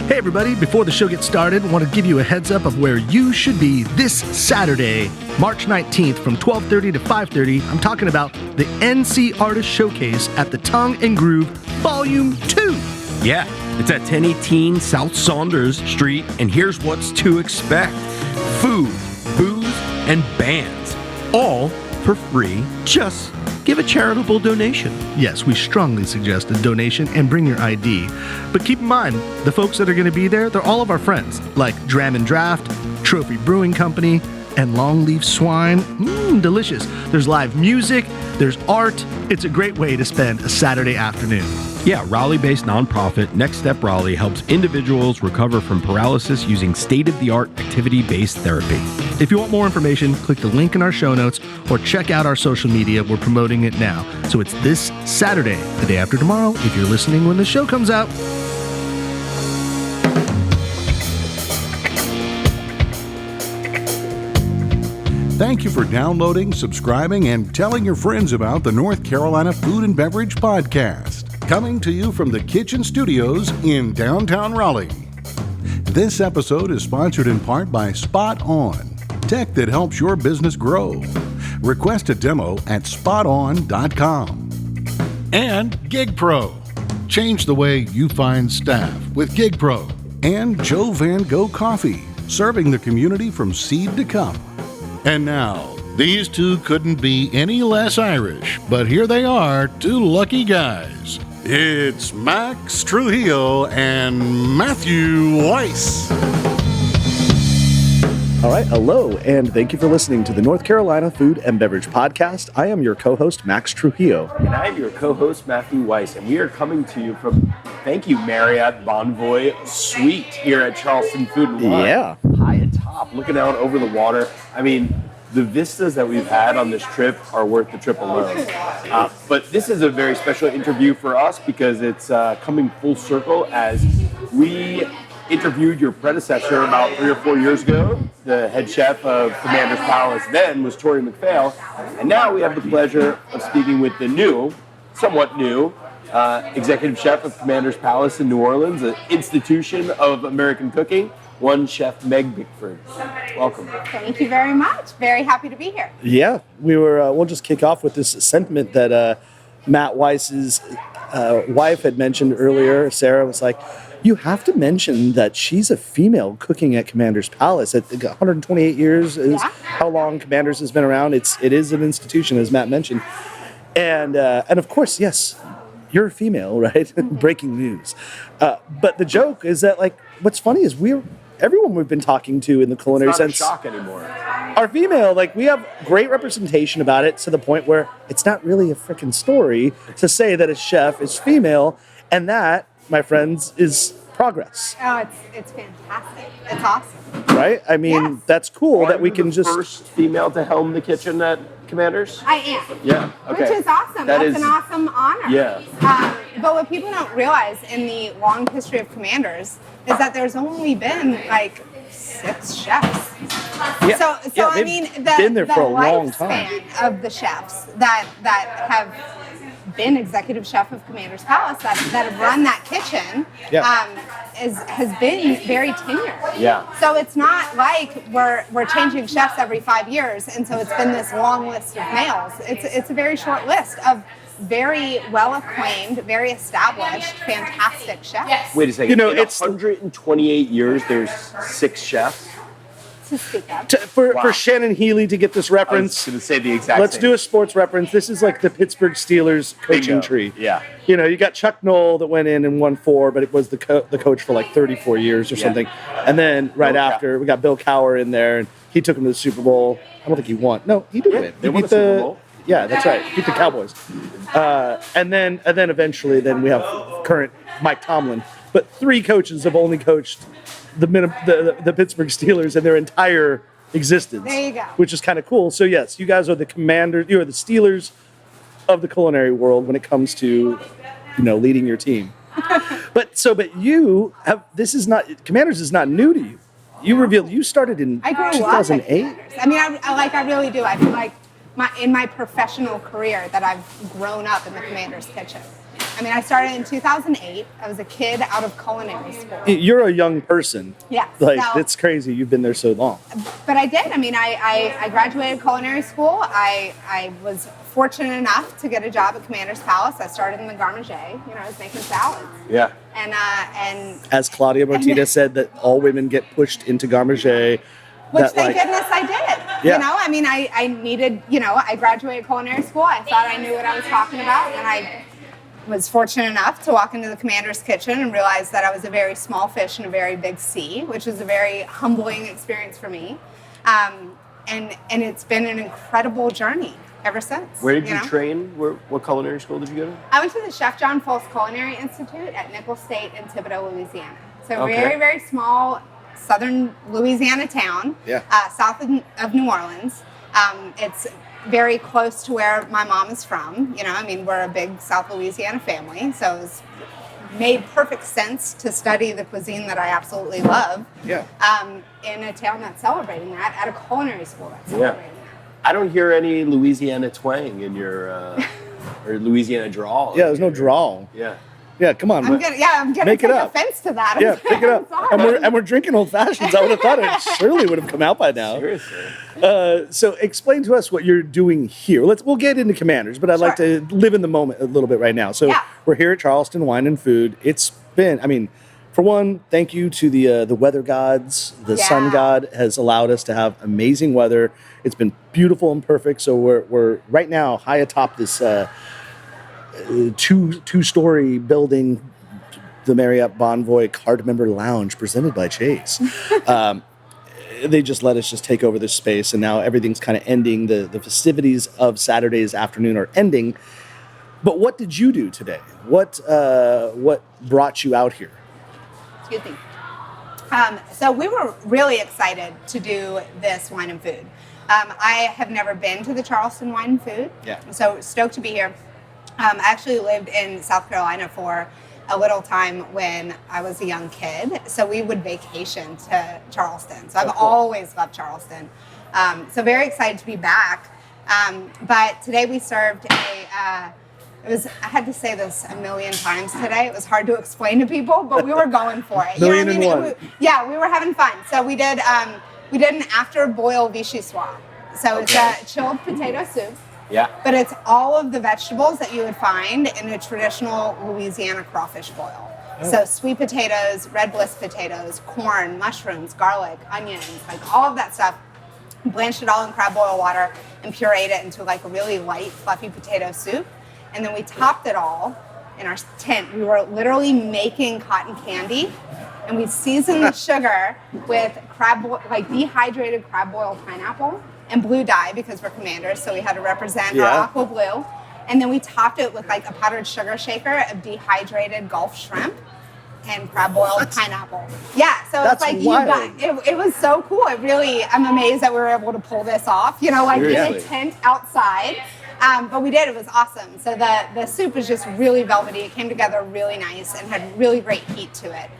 Hey everybody, before the show gets started, I want to give you a heads up of where you should be this Saturday, March 19th from 12:30 to 5:30. I'm talking about the NC Artist Showcase at the Tongue and Groove Volume 2. Yeah, it's at 1018 South Saunders Street, and here's what's to expect. Food, booze, and bands, all for free. Just give a charitable donation. Yes, we strongly suggest a donation and bring your ID. But keep in mind, the folks that are going to be there, they're all of our friends, like Dram and Draft, Trophy Brewing Company, and Longleaf Swine. Delicious. There's live music, there's art. It's a great way to spend a Saturday afternoon. Yeah, Raleigh-based nonprofit Next Step Raleigh helps individuals recover from paralysis using state-of-the-art activity-based therapy. If you want more information, click the link in our show notes or check out our social media. We're promoting it now. So it's this Saturday, the day after tomorrow, if you're listening when the show comes out. Thank you for downloading, subscribing, and telling your friends about the North Carolina Food and Beverage Podcast, coming to you from the Kitchen Studios in downtown Raleigh. This episode is sponsored in part by Spot On, tech that helps your business grow. Request a demo at spoton.com. And GigPro. Change the way you find staff with GigPro. And Joe Van Gogh Coffee, serving the community from seed to cup. And now, these two couldn't be any less Irish, but here they are, two lucky guys. It's Max Trujillo and Matthew Weiss. All right, hello, and thank you for listening to the North Carolina Food and Beverage Podcast. I am your co-host, Max Trujillo. And I am your co-host, Matthew Weiss, and we are coming to you from, thank you, Marriott Bonvoy Suite here at Charleston Food and Wine. Yeah. High atop, looking out over the water. I mean, the vistas that we've had on this trip are worth the trip alone. But this is a very special interview for us because it's coming full circle as we interviewed your predecessor about 3 or 4 years ago. The head chef of Commander's Palace then was Tori McPhail. And now we have the pleasure of speaking with the new, somewhat new, executive chef of Commander's Palace in New Orleans, an institution of American cooking, one chef Meg Bickford. Welcome. Thank you very much. Very happy to be here. Yeah, we'll just kick off with this sentiment that Matt Weiss's wife had mentioned earlier. Sarah was like, you have to mention that she's a female cooking at Commander's Palace. At 128 years is how long Commander's has been around. It is an institution, as Matt mentioned. And of course, yes, you're a female, right? Breaking news. But the joke is that, like, what's funny is everyone we've been talking to in the culinary sense, It's not a shock anymore. are female. Like, we have great representation about it to the point where it's not really a freaking story to say that a chef is female, and that, my friends, is progress. Oh, it's fantastic. It's awesome. Right? I mean, Yes. that's cool Are that we you can the just... first female to helm the kitchen at Commander's? I am. Yeah. Okay. Which is awesome. That's an awesome honor. Yeah. But what people don't realize in the long history of Commanders is that there's only been like 6 chefs. Yeah. So I mean, been there for a long time. lifespan of the chefs that have been executive chef of Commander's Palace that have run that kitchen has been very tenured. Yeah. So it's not like we're changing chefs every 5 years, and so it's been this long list of males. It's a very short list of very well acclaimed, very established, fantastic chefs. Yes. Wait a second. You know, in it's 128 years. There's 6 chefs. To speak up. For Shannon Healy to get this I was reference, going to say the exact let's same. do a sports reference. This is like the Pittsburgh Steelers coaching Bingo. tree. Yeah. You know, you got Chuck Noll that went in and won 4, but it was the coach for like 34 years or something. And then right Bill after, we got Bill Cowher in there, and he took him to the Super Bowl. I don't think he won. No, he did win. They He won beat the Super Bowl. Yeah, that's right. Beat the Cowboys. And then eventually, we have current Mike Tomlin. But 3 coaches have only coached the Pittsburgh Steelers in their entire existence. There you go. Which is kind of cool. So yes, you guys are the Commanders. You are the Steelers of the culinary world when it comes to, leading your team. But you have. Commanders is not new to you. You revealed you started in I grew 2008. up at Commanders. I mean, I really do. I feel like in my professional career that I've grown up in the Commander's kitchen. I mean, I started in 2008. I was a kid out of culinary school. You're a young person. Yes. Like, So- it's crazy. You've been there so long. But I did. I mean, I graduated culinary school. I was fortunate enough to get a job at Commander's Palace. I started in the garde manger. You know, I was making salads. Yeah. And As Claudia Martinez said, that all women get pushed into garde manger. which, that, thank like- goodness, I did. Yeah. You know, I mean, I needed, you know, I graduated culinary school. I thought I knew what I was talking about, and I was fortunate enough to walk into the Commander's kitchen and realize that I was a very small fish in a very big sea, which was a very humbling experience for me. And it's been an incredible journey ever since. Where did you know? train? What culinary school did you go to? I went to the Chef John Folse Culinary Institute at Nicholls State in Thibodaux, Louisiana. So Okay. very, very small southern Louisiana town, Yeah. South of New Orleans. It's very close to where my mom is from. You know, I mean, we're a big South Louisiana family, so it was made perfect sense to study the cuisine that I absolutely love. Yeah. In a town that's celebrating that, at a culinary school that's celebrating that. I don't hear any Louisiana twang in your or Louisiana drawl. Yeah, there's no drawl. Yeah. Yeah, come on. I'm gonna Make it take up. offense to that. Yeah, pick it up. I'm sorry. And we're drinking old fashions. I would have thought it surely would have come out by now. Seriously. So explain to us what you're doing here. We'll get into Commanders, but I'd like Sure. to live in the moment a little bit right now. So Yeah. we're here at Charleston Wine and Food. It's been, I mean, for one, thank you to the weather gods. The sun Yeah. god has allowed us to have amazing weather. It's been beautiful and perfect. So we're right now high atop this two-story building, the Marriott Bonvoy Card Member Lounge, presented by Chase. They just let us just take over this space, and now everything's kind of ending. The festivities of Saturday's afternoon are ending. But what did you do today? What brought you out here? Excuse me. So we were really excited to do this wine and food. I have never been to the Charleston Wine and Food. Yeah. So stoked to be here. I actually lived in South Carolina for a little time when I was a young kid. So we would vacation to Charleston. So I've always loved Charleston. So very excited to be back. But today we served I had to say this a million times today. It was hard to explain to people, but we were going for it. Million and one. We were having fun. So we did an after boil vichyssoise. So it's a chilled potato soup. Yeah. But it's all of the vegetables that you would find in a traditional Louisiana crawfish boil. So sweet potatoes, red bliss potatoes, corn, mushrooms, garlic, onions, like all of that stuff. Blanched it all in crab boil water and pureed it into like a really light, fluffy potato soup. And then we topped it all in our tent. We were literally making cotton candy, and we seasoned the sugar with dehydrated crab boiled pineapple and blue dye because we're Commanders, so we had to represent our aqua blue. And then we topped it with like a powdered sugar shaker of dehydrated Gulf shrimp and crab boiled pineapple. Yeah, so That's it's like wild. it was so cool. I'm amazed that we were able to pull this off, you know, like in Seriously. a tent outside. But we did, it was awesome. So the soup was just really velvety. It came together really nice and had really great heat to it.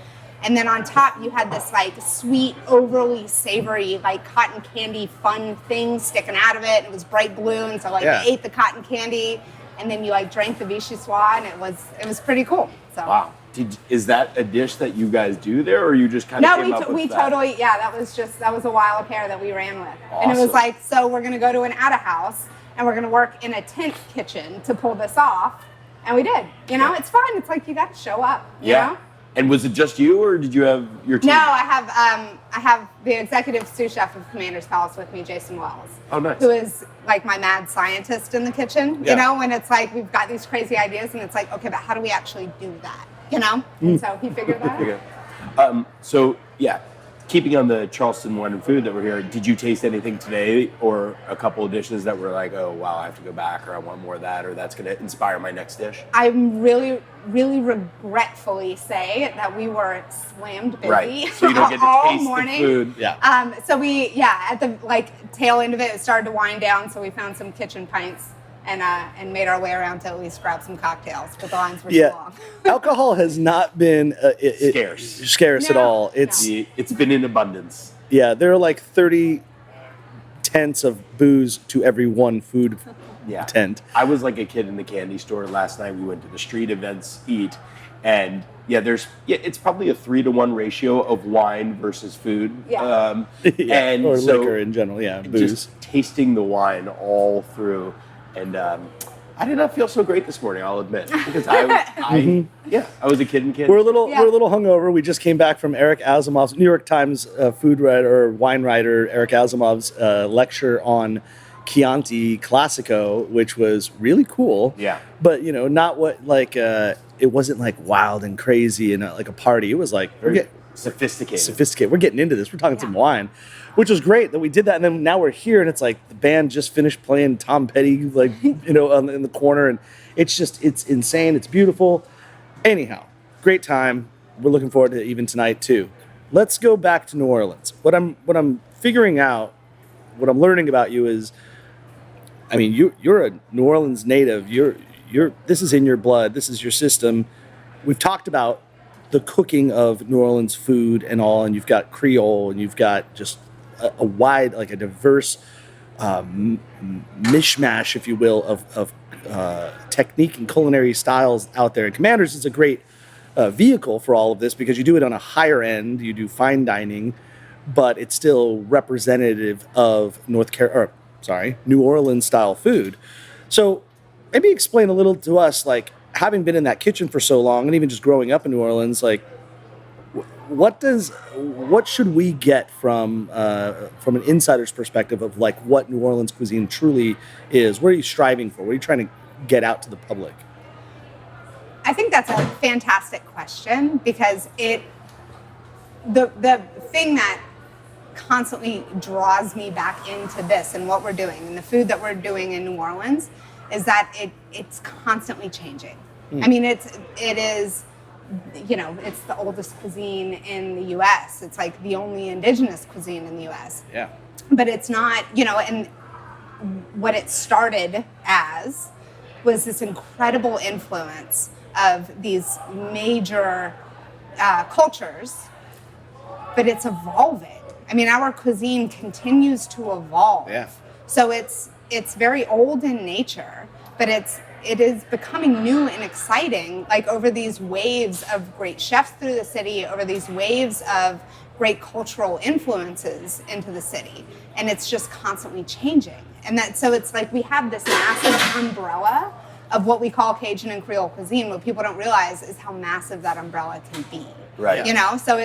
And then on top, you had this like sweet, overly savory, like cotton candy fun thing sticking out of it. It was bright blue, and so you ate the cotton candy, and then you like drank the vichyssoise, and it was pretty cool. So. Wow. Is that a dish that you guys do there, or you just kind of came up with we that? totally, that was a wild pair that we ran with. And it was Awesome. like, so we're gonna go to an Atta house, and we're gonna work in a tent kitchen to pull this off. And we did. You know, it's fun. It's like you got to show up. You know? And was it just you, or did you have your team? No, I have the executive sous chef of Commander's Palace with me, Jason Wells. Oh, nice. Who is like my mad scientist in the kitchen. Yeah. You know, when it's like we've got these crazy ideas, and it's like, okay, but how do we actually do that? You know? And so he figured that out. So yeah, keeping on the Charleston Wine and Food that we're here, did you taste anything today, or a couple of dishes that were like, oh wow, I have to go back, or I want more of that, or that's going to inspire my next dish? I'm really regretfully say that we were slammed busy Right. So you don't get to all taste morning. the food. Yeah. So we at the tail end of it started to wind down, so we found some kitchen pints and made our way around to at least grab some cocktails, but the lines were too long. Alcohol has not been scarce at No, all. no. It's been in abundance. Yeah, there are like 30 tenths of booze to every one food tent. I was like a kid in the candy store last night. We went to the street events eat, and it's probably a 3-to-1 ratio of wine versus food. And or so liquor in general, booze. Just tasting the wine all through, and I did not feel so great this morning, I'll admit, because I was a kid in candy. We're a little hungover. We just came back from Eric Asimov's New York Times food writer or wine writer Eric Asimov's lecture on Chianti Classico, which was really cool. Yeah. But not what it wasn't like wild and crazy and like a party. It was like sophisticated. We're getting into this. We're talking some wine, which was great that we did that. And then now we're here, and it's like the band just finished playing Tom Petty, in the corner, and it's insane. It's beautiful. Anyhow, great time. We're looking forward to even tonight too. Let's go back to New Orleans. What I'm figuring out, what I'm learning about you is, I mean, you're a New Orleans native. This is in your blood. This is your system. We've talked about the cooking of New Orleans food and all, and you've got Creole, and you've got just a wide, like a diverse mishmash, if you will, of technique and culinary styles out there. And Commanders is a great vehicle for all of this because you do it on a higher end. You do fine dining, but it's still representative of New Orleans style food. So maybe explain a little to us, like, having been in that kitchen for so long and even just growing up in New Orleans, like, what should we get from an insider's perspective of like what New Orleans cuisine truly is? What are you striving for? What are you trying to get out to the public? I think that's a fantastic question because the thing that constantly draws me back into this and what we're doing and the food that we're doing in New Orleans is that it's constantly changing. I mean, it is, it's the oldest cuisine in the U.S. It's like the only indigenous cuisine in the U.S. Yeah. But it's not, and what it started as was this incredible influence of these major cultures, but it's evolving. I mean, our cuisine continues to evolve. Yeah. So it's very old in nature, but it is becoming new and exciting, like over these waves of great chefs through the city, over these waves of great cultural influences into the city. And it's just constantly changing. And so it's like we have this massive umbrella of what we call Cajun and Creole cuisine. What people don't realize is how massive that umbrella can be. Right. So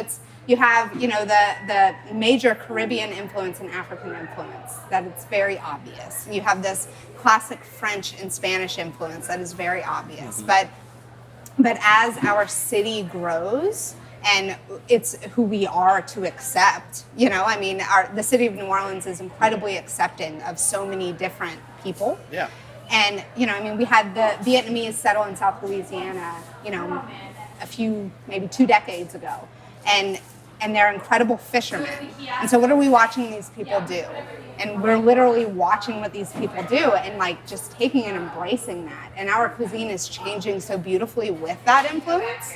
you have, the major Caribbean influence and African influence, that it's very obvious. You have this classic French and Spanish influence that is very obvious. But as our city grows, and it's who we are to accept, the city of New Orleans is incredibly accepting of so many different people. Yeah. And, we had the Vietnamese settle in South Louisiana, maybe 2 decades ago. And they're incredible fishermen. And so what are we watching these people do? And we're literally watching what these people do and like just taking and embracing that. And our cuisine is changing so beautifully with that influence.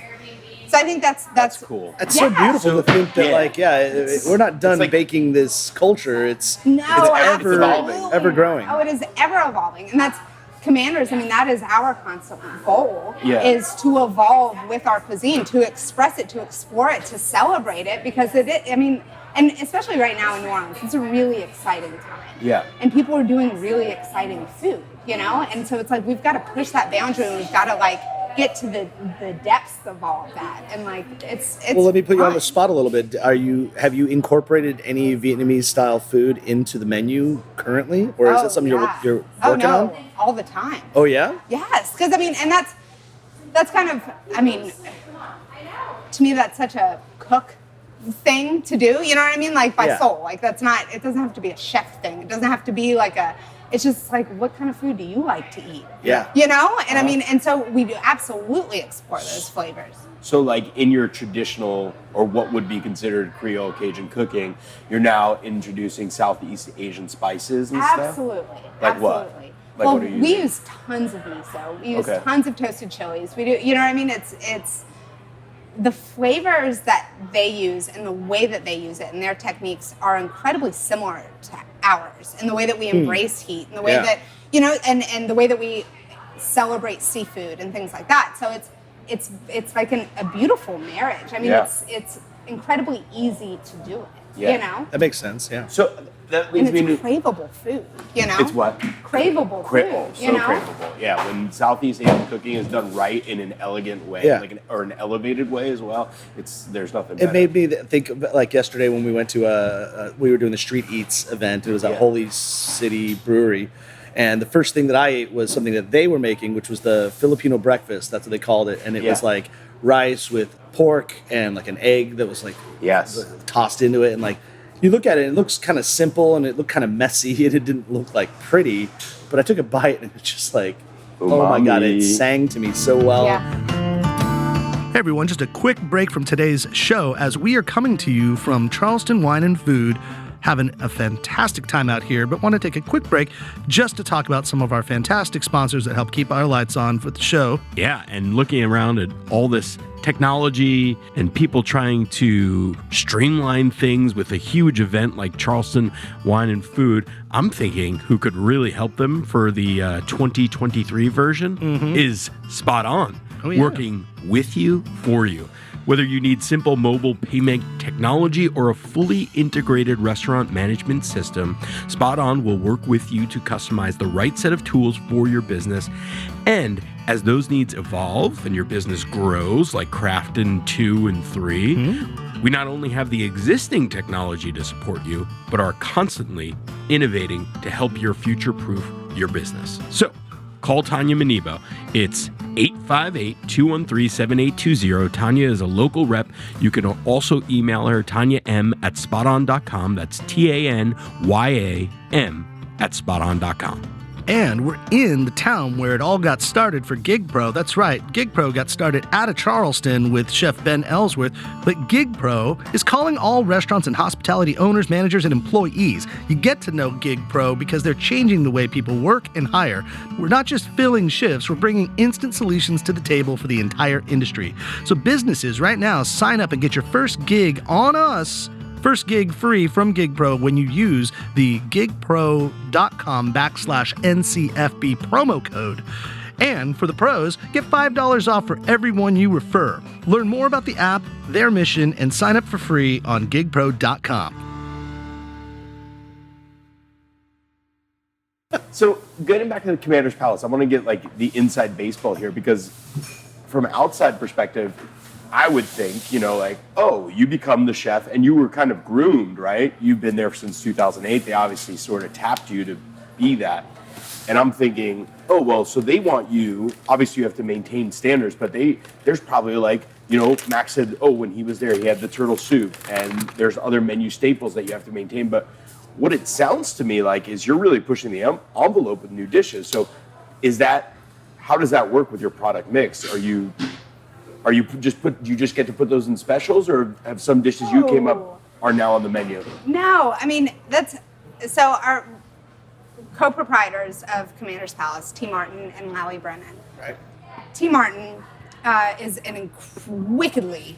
So I think that's cool. It's so beautiful to think that we're not done baking this culture. It's ever growing. Oh, it is ever evolving. And that's Commanders, that is our constant goal, is to evolve with our cuisine, to express it, to explore it, to celebrate it, because and especially right now in New Orleans, it's a really exciting time. Yeah. And people are doing really exciting food, and so it's like we've got to push that boundary and we've got to get to the depths of all of that. And it's well, let me put you on the spot a little bit. Have you incorporated any Vietnamese style food into the menu currently, or is that something you're working on? All the time. Oh yeah? Yes, because and that's kind of, to me that's such a cook thing to do, you know what I mean? Like by soul. That's not, it doesn't have to be a chef thing. It doesn't have to be it's just like, what kind of food do you like to eat? Yeah. And and so we do absolutely explore those flavors. So in your traditional, or what would be considered Creole Cajun cooking, you're now introducing Southeast Asian spices and stuff? Absolutely. Like what? What are you we use tons of miso. We use tons of toasted chilies. We do, it's the flavors that they use and the way that they use it and their techniques are incredibly similar to ours, and the way that we embrace heat, and the way that, you know, and the way that we celebrate seafood and things like that. So it's like a beautiful marriage. I mean, it's incredibly easy to do it, you know? That makes sense, yeah. So that leads me to craveable food, you know? It's what? Craveable food, so craveable. Yeah, when Southeast Asian cooking is done right in an elegant way, or an elevated way as well, there's nothing better. It made me think of, like yesterday when we went to we were doing the Street Eats event. It was at Holy City Brewery. And the first thing that I ate was something that they were making, which was the Filipino breakfast. That's what they called it. And it was like rice with pork and like an egg that was like tossed into it. And like you look at it, it looks kind of simple and it looked kind of messy and it didn't look like pretty. But I took a bite and it's just like, oh my God, it sang to me so well. Yeah. Hey everyone, just a quick break from today's show as we are coming to you from Charleston Wine and Food. Having a fantastic time out here, but want to take a quick break just to talk about some of our fantastic sponsors that help keep our lights on for the show. Yeah, and looking around at all this technology and people trying to streamline things with a huge event like Charleston Wine and Food, I'm thinking who could really help them for the 2023 version is Spot On, working with you, for you. Whether you need simple mobile payment technology or a fully integrated restaurant management system, Spot On will work with you to customize the right set of tools for your business. And as those needs evolve and your business grows, like Crafton 2 and 3, we not only have the existing technology to support you, but are constantly innovating to help your future-proof your business. So, call Tanya Manibo. It's 858-213-7820. Tanya is a local rep. You can also email her, tanyam@spoton.com. That's TANYAM @spoton.com. And we're in the town where it all got started for GigPro. That's right, GigPro got started out of Charleston with Chef Ben Ellsworth, but GigPro is calling all restaurants and hospitality owners, managers, and employees. You get to know GigPro because they're changing the way people work and hire. We're not just filling shifts, we're bringing instant solutions to the table for the entire industry. So businesses right now, sign up and get your first gig on us. First gig free from GigPro when you use the gigpro.com/NCFB promo code. And for the pros, get $5 off for everyone you refer. Learn more about the app, their mission, and sign up for free on gigpro.com. So getting back to the Commander's Palace, I want to get like the inside baseball here because from an outside perspective, I would think, you know, like, oh, you become the chef and you were kind of groomed, right? You've been there since 2008. They obviously sort of tapped you to be that. And I'm thinking, oh, well, so they want you, obviously you have to maintain standards, but there's probably like, you know, Max said, oh, when he was there, he had the turtle soup and there's other menu staples that you have to maintain. But what it sounds to me like is you're really pushing the envelope with new dishes. So how does that work with your product mix? Do you just get to put those in specials, or have some dishes you came up are now on the menu? No, I mean, so our co-proprietors of Commander's Palace, T. Martin and Lally Brennan. Right. T. Martin is an wickedly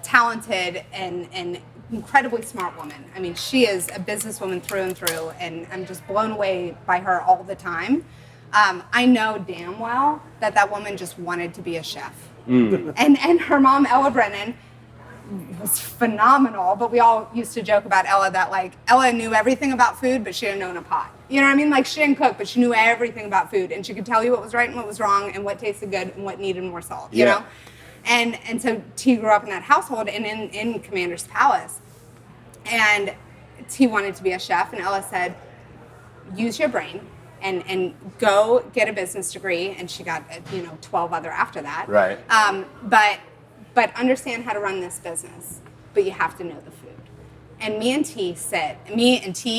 talented and incredibly smart woman. I mean, she is a businesswoman through and through, and I'm just blown away by her all the time. I know damn well that woman just wanted to be a chef. And her mom, Ella Brennan, was phenomenal, but we all used to joke about Ella that like Ella knew everything about food, but she didn't own a pot. You know what I mean? Like she didn't cook, but she knew everything about food, and she could tell you what was right and what was wrong, and what tasted good and what needed more salt. You know, and so T grew up in that household and in Commander's Palace, and T wanted to be a chef, and Ella said, use your brain. And go get a business degree, and she got 12 other after that. Right. But understand how to run this business, but you have to know the food. And me and T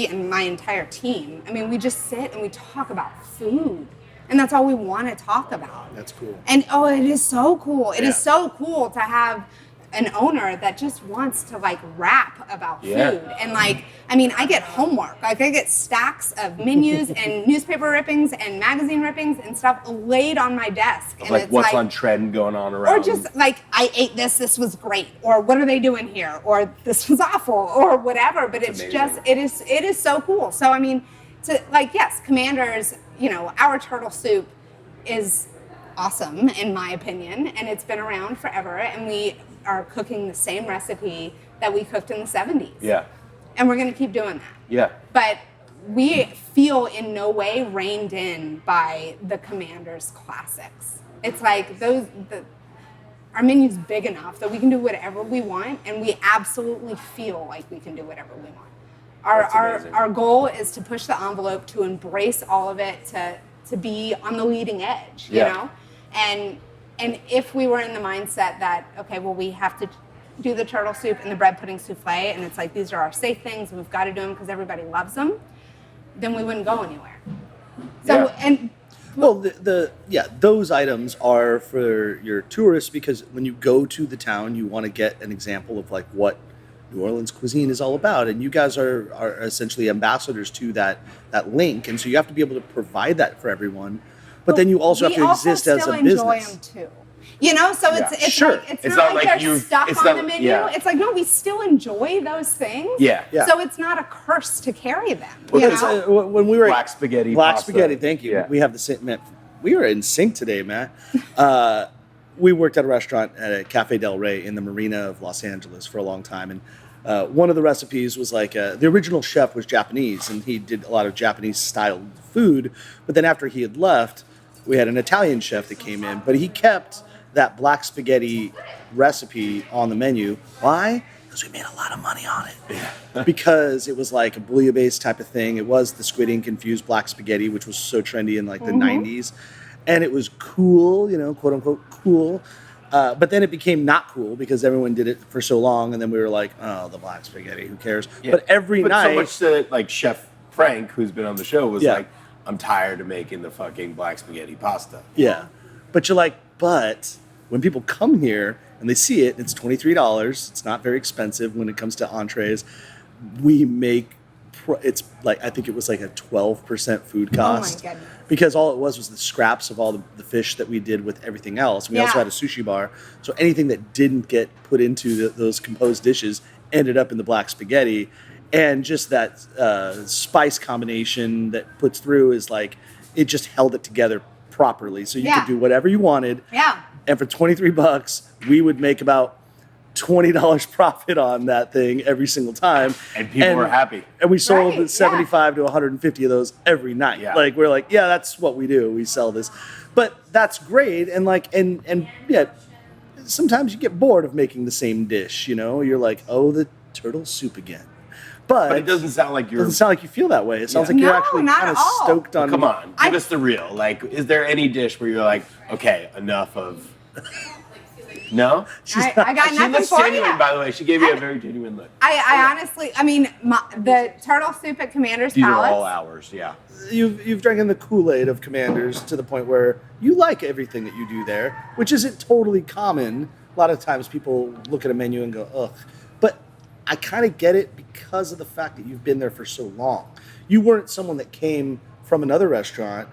and my entire team, I mean, we just sit and we talk about food, and that's all we want to talk about. That's cool. And it is so cool. It is so cool to have an owner that just wants to like rap about food. And like, I mean, I get homework. Like I get stacks of menus and newspaper rippings and magazine rippings and stuff laid on my desk. And like it's what's on trend going on around. Or just like, I ate this was great. Or what are they doing here? Or this was awful, or whatever. But it's just, it is so cool. So I mean, yes, Commanders, our turtle soup is awesome in my opinion, and it's been around forever, and we are cooking the same recipe that we cooked in the 70s. Yeah. And we're going to keep doing that. Yeah. But we feel in no way reined in by the Commander's classics. It's like our menu's big enough that we can do whatever we want, and we absolutely feel like we can do whatever we want. Our goal is to push the envelope, to embrace all of it, to be on the leading edge, you know? And if we were in the mindset that, okay, well, we have to do the turtle soup and the bread pudding souffle, and it's like, these are our safe things, and we've got to do them because everybody loves them, then we wouldn't go anywhere. So, and well, those items are for your tourists, because when you go to the town, you want to get an example of like what New Orleans cuisine is all about, and you guys are essentially ambassadors to that link, and so you have to be able to provide that for everyone. But then you also have to exist as a business. We also still enjoy them too. You know, so it's sure. like it's not like they're stuck on the menu. Yeah. It's like, no, we still enjoy those things. Yeah. So it's not a curse to carry them. When we were black spaghetti, spaghetti. Thank you. Yeah. We have the same. Man, we were in sync today, Matt. We worked at a restaurant at a Cafe Del Rey in the Marina of Los Angeles for a long time, and one of the recipes was like the original chef was Japanese, and he did a lot of Japanese styled food. But then after he had left, we had an Italian chef that came in, but he kept that black spaghetti recipe on the menu. Why? Because we made a lot of money on it. Because it was like a bouillabaisse type of thing. It was the squid ink infused black spaghetti, which was so trendy in like the 90s. And it was cool, quote unquote cool. But then it became not cool because everyone did it for so long. And then we were like, oh, the black spaghetti, who cares? Yeah. But every night. So much that like Chef Frank, who's been on the show, was like, I'm tired of making the fucking black spaghetti pasta. Yeah. But you're like, but when people come here and they see it, it's $23. It's not very expensive when it comes to entrees. We make, it's like, I think it was like a 12% food cost. Oh my goodness. Because all it was the scraps of all the fish that we did with everything else. We also had a sushi bar. So anything that didn't get put into those composed dishes ended up in the black spaghetti. And just that spice combination that puts through is like, it just held it together properly. So you could do whatever you wanted. Yeah. And for $23, we would make about $20 profit on that thing every single time. And people were happy. And we sold 75 to 150 of those every night. Yeah. Like, we're like, yeah, that's what we do. We sell this. But that's great. And like, and sometimes you get bored of making the same dish, You're like, oh, the turtle soup again. But it doesn't sound like you're. It doesn't sound like you feel that way. It sounds like you're actually kind of stoked on. Come on, give us the real. Like, is there any dish where you're like, okay, enough of? No. I got nothing she looks for genuine, you. by the way. She gave you a very genuine look. I honestly, the turtle soup at Commander's These Palace. are all ours, yeah. You've drank in the Kool-Aid of Commanders to the point where you like everything that you do there, which isn't totally common. A lot of times people look at a menu and go, ugh. But I kind of get it because of the fact that you've been there for so long. You weren't someone that came from another restaurant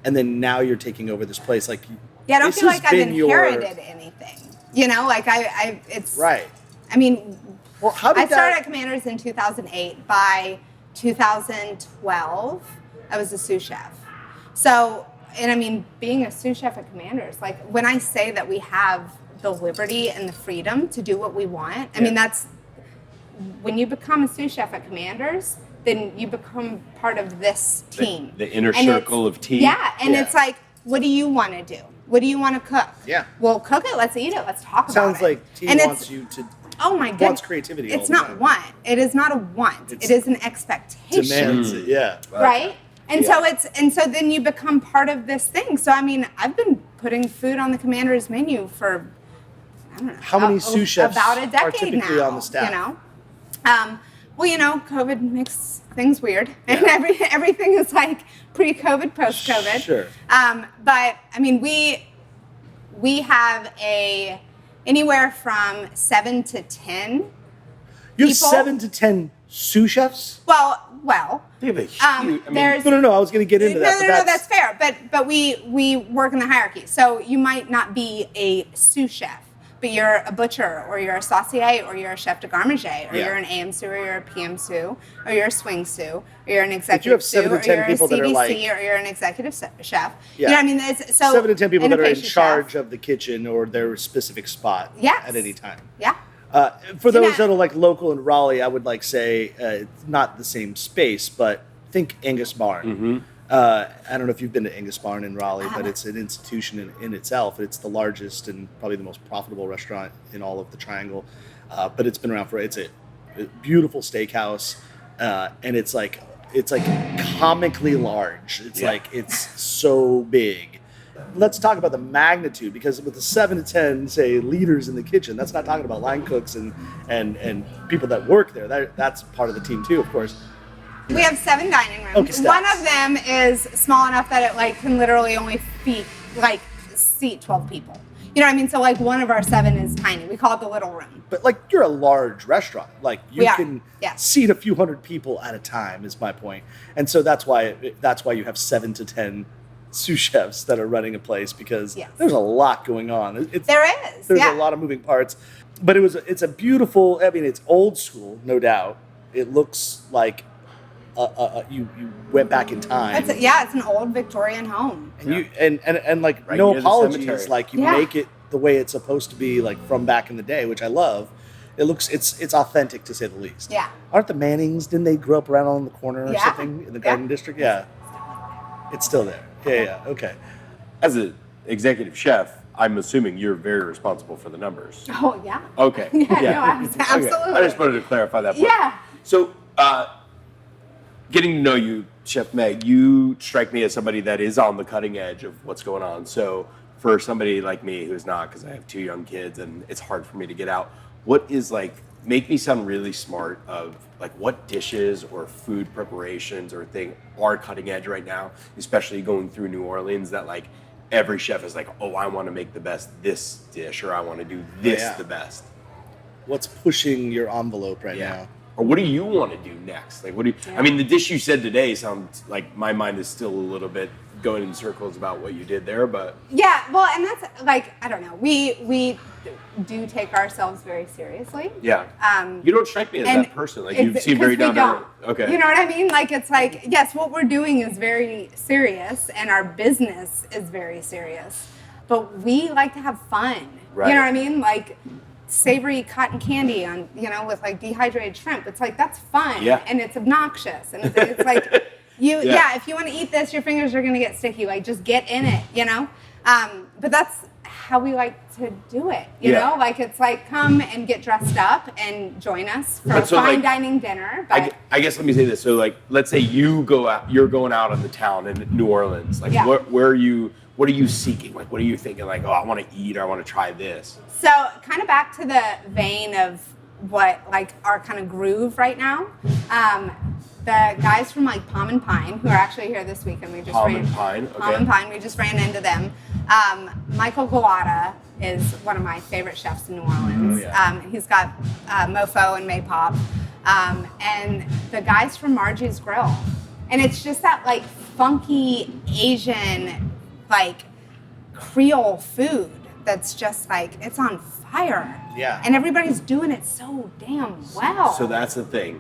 and then now you're taking over this place. Like, I don't feel like I've inherited anything. It's right. I mean, well, I started at Commander's in 2008. By 2012, I was a sous chef. So, and I mean, being a sous chef at Commander's, like when I say that we have the liberty and the freedom to do what we want, I mean, that's when you become a sous chef at Commander's, then you become part of this team. The inner circle of team. Yeah, and it's like, what do you want to do? What do you want to cook? Yeah. Well, cook it. Let's eat it. Let's talk about it. Sounds like team wants you to. Oh my goodness. Wants creativity. It's not want. It is not a want. It is an expectation. Demands it. Yeah. Right. And so then you become part of this thing. So I mean, I've been putting food on the Commander's menu for I don't know. How many sous chefs about a decade are typically now, on the staff? Well, COVID makes things weird, and everything is like pre-COVID, post-COVID. Sure. But I mean, we have anywhere from 7 to 10. You have 7 to 10 sous chefs? Well. They have a huge. No. I was going to get into that. No, that's fair. But we work in the hierarchy, so you might not be a sous chef, but you're a butcher, or you're a saucier, or you're a chef de garmager, or Yeah. you're an AM sous, or you're a PM sous, or you're a swing sous, or you're an you executive have 7 sous, to or 10 you're a people that are CDC, like- or you're an executive chef. Yeah. You know what I mean? So 7 to 10 people and a that are in pastry charge chef. of the kitchen or their specific spot Yes. at any time. Yeah. For those Yeah. that are like local in Raleigh, I would like say it's not the same space, but think Angus Barn. I don't know if you've been to Angus Barn in Raleigh, but it's an institution in itself. It's the largest and probably the most profitable restaurant in all of the Triangle. But it's been around for it's a beautiful steakhouse, and it's like comically large. It's so big. Let's talk about the magnitude, because with the 7 to 10, say, leaders in the kitchen, that's not talking about line cooks and people that work there. That's part of the team too, of course. We have 7 dining rooms. Okay, stats. One of them is small enough that it like can literally only seat 12 people. You know what I mean? So like one of our 7 is tiny. We call it the little room. But like you're a large restaurant, like you We are, can yeah. seat a few hundred people at a time. Is my point, and so that's why you have 7 to 10 sous chefs that are running a place, because Yes. there's a lot going on. There is. There's yeah. a lot of moving parts, but it's a beautiful. I mean, it's old school, no doubt. It looks like you went back in time. It's an old Victorian home. And you and like Right no near the apologies, cemetery. like you Yeah. make it the way it's supposed to be, like from back in the day, which I love. It's authentic, to say the least. Yeah. Aren't the Mannings? Didn't they grow up around on the corner or Yeah. something in the Garden District? Yeah. It's still there. Yeah. Okay. As an executive chef, I'm assuming you're very responsible for the numbers. Oh yeah. Okay. Yeah. No, Okay. absolutely. I just wanted to clarify that point. Yeah. So, getting to know you, Chef Meg, you strike me as somebody that is on the cutting edge of what's going on. So, for somebody like me who's not, because I have 2 young kids and it's hard for me to get out, what is make me sound really smart of what dishes or food preparations or thing are cutting edge right now, especially going through New Orleans, that every chef is oh, I want to make the best this dish, or I want to do this Yeah. the best. What's pushing your envelope right now? Or what do you want to do next? What do you? I mean, the dish you said today sounds like my mind is still a little bit going in circles about what you did there, but Yeah. Well, and that's I don't know. We do take ourselves very seriously. yeah, you don't strike me as And that person. You it's- seem very 'cause we down to earth. don't. Okay. You know what I mean? It's yes, what we're doing is very serious, and our business is very serious, but we like to have fun. Right. You know what I mean? Savory cotton candy on, with dehydrated shrimp. It's that's fun. Yeah. And it's obnoxious. And it's Yeah. if you want to eat this, your fingers are going to get sticky. Just get in it, But that's how we like to do it, you Yeah. know? It's come and get dressed up and join us for a But so, fine dining dinner. But I guess let me say this. So let's say you're going out on the town in New Orleans. Yeah. What are you seeking? What are you thinking? Oh, I want to eat, or I want to try this. So kind of back to the vein of what our kind of groove right now. The guys from Palm and Pine, who are actually here this week, and we just Palm and Pine, Palm and Pine, we just ran into them. Michael Gowada is one of my favorite chefs in New Orleans. He's got Mofo and Maypop, and the guys from Margie's Grill, and it's just that funky Asian Creole food that's just it's on fire. Yeah. And everybody's doing it so damn well. So that's the thing.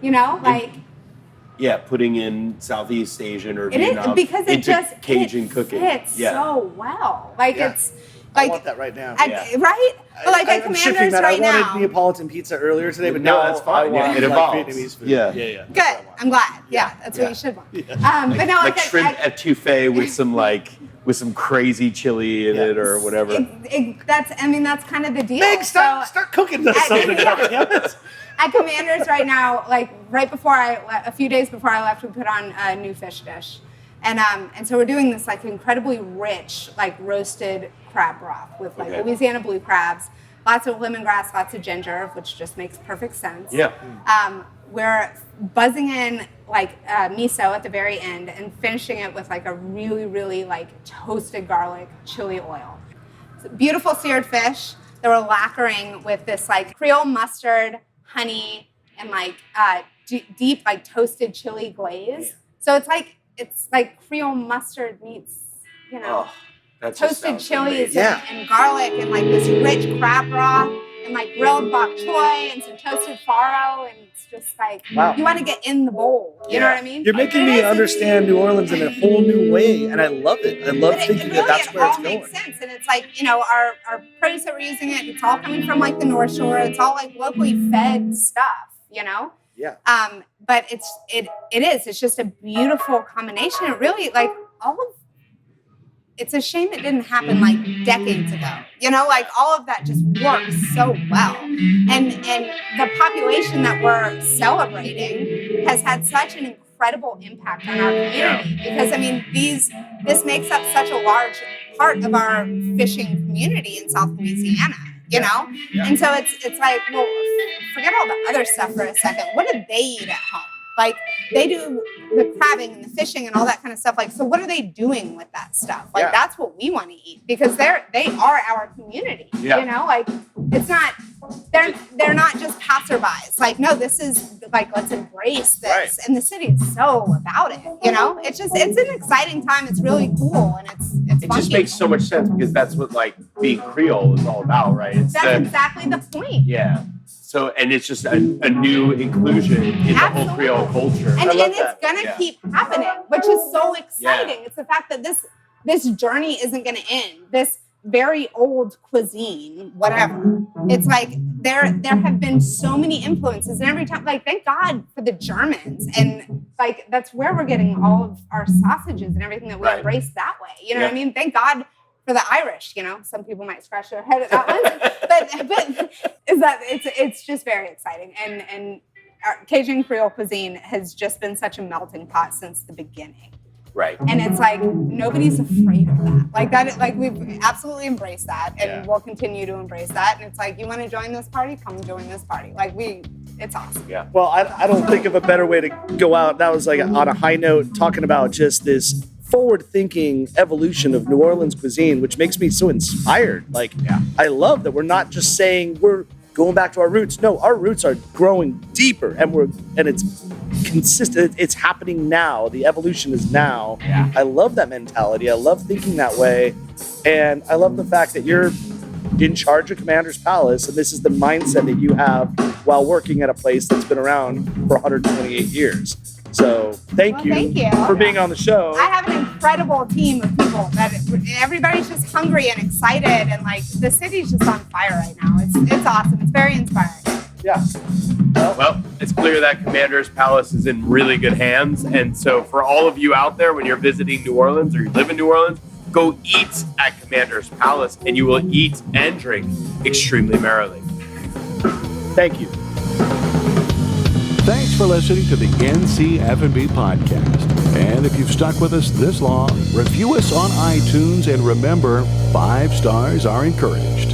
Yeah, putting in Southeast Asian or it is Vietnam because it into just Cajun it cooking. fits so well. It's I want that right now. right? But at I'm shifting Commanders that. right I now. wanted Neapolitan pizza earlier today, but No, now that's fine. I want It evolves. Vietnamese food. Yeah. Yeah. Good. I'm glad. Yeah, that's what you should want. But no, Shrimp etouffee with some crazy chili in it or whatever. that's kind of the deal. Meg, start cooking this something. At Commanders right now, right before a few days before I left, we put on a new fish dish, and so we're doing this incredibly rich roasted crab broth with Louisiana blue crabs, lots of lemongrass, lots of ginger, which just makes perfect sense. Yeah. We're buzzing in miso at the very end and finishing it with a really, really toasted garlic chili oil. It's a beautiful seared fish that we're lacquering with this Creole mustard, honey, and deep toasted chili glaze. So it's Creole mustard meets That just toasted sounds chilies amazing. and garlic and like this rich crab broth and like grilled bok choy and some toasted farro, and it's just like you want to get in the bowl. You know what I mean? You're making me understand New Orleans in a whole new way, and I love it. I love thinking that that's where it's going. It all makes sense, and it's like, you know, our produce that we're using, it's all coming from like the North Shore. It's all like locally fed stuff, you know. Yeah. But it's just a beautiful combination. It really like it's a shame it didn't happen like decades ago. You know, like all of that just works so well. And the population that we're celebrating has had such an incredible impact on our community. Because I mean, this makes up such a large part of our fishing community in South Louisiana, you know? Yeah. And so it's like, well, forget all the other stuff for a second. What do they eat at home? Like, they do the crabbing and the fishing and all that kind of stuff. Like, so what are they doing with that stuff? Like, that's what we want to eat, because they are our community. Yeah. You know, like, it's not, they're not just passerbys. Like, no, this is like, let's embrace this. Right. And the city is so about it, you know? It's an exciting time. It's really cool, and it's it funky. Just makes so much sense, because that's what like being Creole is all about, right? That's exactly the point. Yeah. So, and it's just a new inclusion in the whole Creole culture. And it's going to keep happening, which is so exciting. Yeah. It's the fact that this journey isn't going to end. This very old cuisine, whatever. It's like there have been so many influences, and every time, like, thank God for the Germans, and like that's where we're getting all of our sausages and everything that we embrace that way. You know what I mean? Thank God for the Irish. You know, some people might scratch their head at that one, but is that it's just very exciting, and our Cajun Creole cuisine has just been such a melting pot since the beginning. Right. And it's like nobody's afraid of that. Like that, like we've absolutely embraced that, and we'll continue to embrace that. And it's like, you want to join this party? Come join this party. Like it's awesome. Yeah. Well, I don't think of a better way to go out. That was like on a high note, talking about just this forward-thinking evolution of New Orleans cuisine, which makes me so inspired. Like, I love that we're not just saying we're going back to our roots. No, our roots are growing deeper, and it's consistent. It's happening now. The evolution is now. Yeah. I love that mentality. I love thinking that way, and I love the fact that you're in charge of Commander's Palace, and this is the mindset that you have while working at a place that's been around for 128 years. So thank you for being on the show. I have an incredible team of people that everybody's just hungry and excited, and like the city's just on fire right now. It's awesome. It's very inspiring. Yeah. Well, it's clear that Commander's Palace is in really good hands. And so for all of you out there, when you're visiting New Orleans or you live in New Orleans, go eat at Commander's Palace, and you will eat and drink extremely merrily. Thank you. Thanks for listening to the NCFB podcast. And if you've stuck with us this long, review us on iTunes, and remember, 5 stars are encouraged.